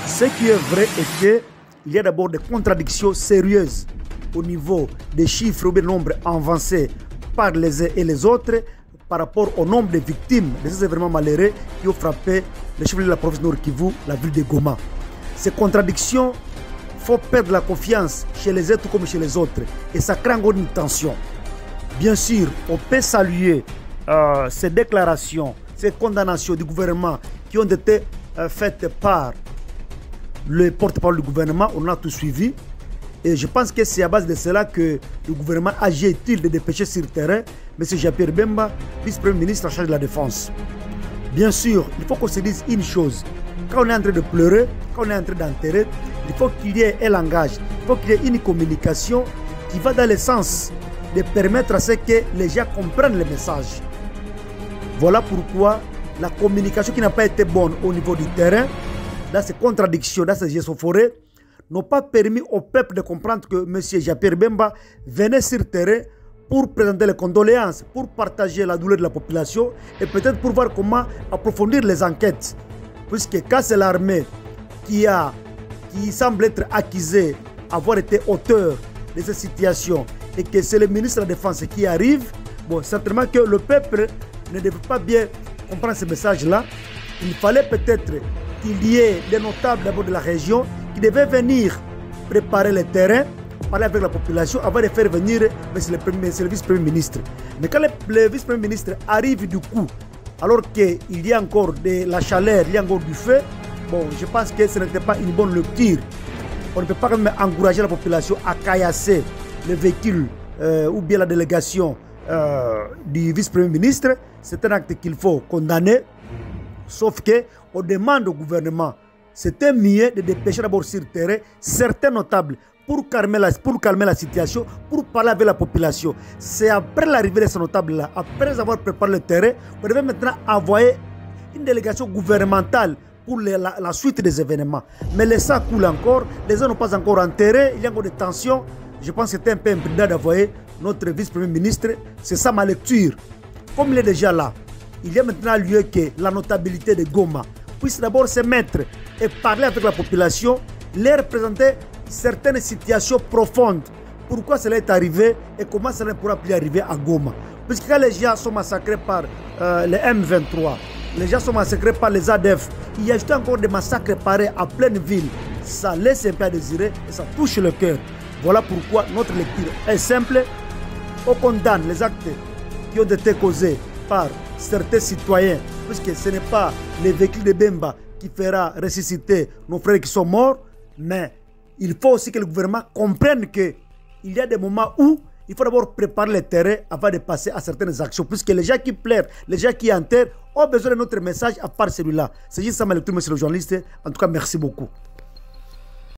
Ce qui est vrai est qu'il y a d'abord des contradictions sérieuses au niveau des chiffres ou des nombres avancés par les uns et les autres par rapport au nombre de victimes de ces événements malheureux qui ont frappé les chefs de la province Nord Kivu, la ville de Goma. Ces contradictions font perdre la confiance chez les uns tout comme chez les autres et ça crée encore une tension. Bien sûr, on peut saluer ces déclarations, ces condamnations du gouvernement qui ont été faites par le porte-parole du gouvernement, on a tout suivi. Et je pense que c'est à base de cela que le gouvernement agit-il de dépêcher sur le terrain M. Jean-Pierre Bemba, vice-premier ministre en charge de la défense. Bien sûr, il faut qu'on se dise une chose. Quand on est en train de pleurer, quand on est en train d'enterrer, il faut qu'il y ait un langage, il faut qu'il y ait une communication qui va dans le sens de permettre à ce que les gens comprennent le message. Voilà pourquoi la communication qui n'a pas été bonne au niveau du terrain, dans ces contradictions, dans ces gestes forêts, n'ont pas permis au peuple de comprendre que M. Jean-Pierre Bemba venait sur le terrain pour présenter les condoléances, pour partager la douleur de la population et peut-être pour voir comment approfondir les enquêtes. Puisque quand c'est l'armée qui semble être accusée d'avoir été auteur de cette situation et que c'est le ministre de la Défense qui arrive, bon, certainement que le peuple ne devait pas bien comprendre ce message-là. Il fallait peut-être qu'il y ait des notables d'abord de la région qui devaient venir préparer le terrain, parler avec la population avant de faire venir le vice-premier ministre. Mais quand le vice-premier ministre arrive du coup, alors qu'il y a encore de la chaleur, il y a encore du feu, bon, je pense que ce n'était pas une bonne lecture. On ne peut pas même encourager la population à caillasser le véhicule ou bien la délégation du vice-premier ministre. C'est un acte qu'il faut condamner, sauf qu'on demande au gouvernement, c'était mieux de dépêcher d'abord sur le terrain certains notables pour calmer la situation, pour parler avec la population. C'est après l'arrivée de ces notables-là, après avoir préparé le terrain, on devait maintenant envoyer une délégation gouvernementale pour la suite des événements. Mais les sang coule encore, les gens n'ont pas encore enterré, il y a encore des tensions. Je pense que c'était un peu imprudent d'envoyer notre vice-premier ministre. C'est ça ma lecture. Comme il est déjà là, il y a maintenant lieu que la notabilité de Goma puisse d'abord se mettre et parler avec la population, leur présenter certaines situations profondes. Pourquoi cela est arrivé et comment cela ne pourra plus arriver à Goma. Puisque quand les gens sont massacrés par les M23, les gens sont massacrés par les ADF, il y a juste encore des massacres pareils à pleine ville. Ça laisse un peu à désirer et ça touche le cœur. Voilà pourquoi notre lecture est simple. On condamne les actes qui ont été causés par certains citoyens, puisque ce n'est pas le véhicule de Bemba qui fera ressusciter nos frères qui sont morts, mais il faut aussi que le gouvernement comprenne qu'il y a des moments où il faut d'abord préparer le terrain avant de passer à certaines actions, puisque les gens qui pleurent, les gens qui enterrent ont besoin de notre message à part celui-là. C'est juste ça ma lecture, monsieur le journaliste. En tout cas, merci beaucoup.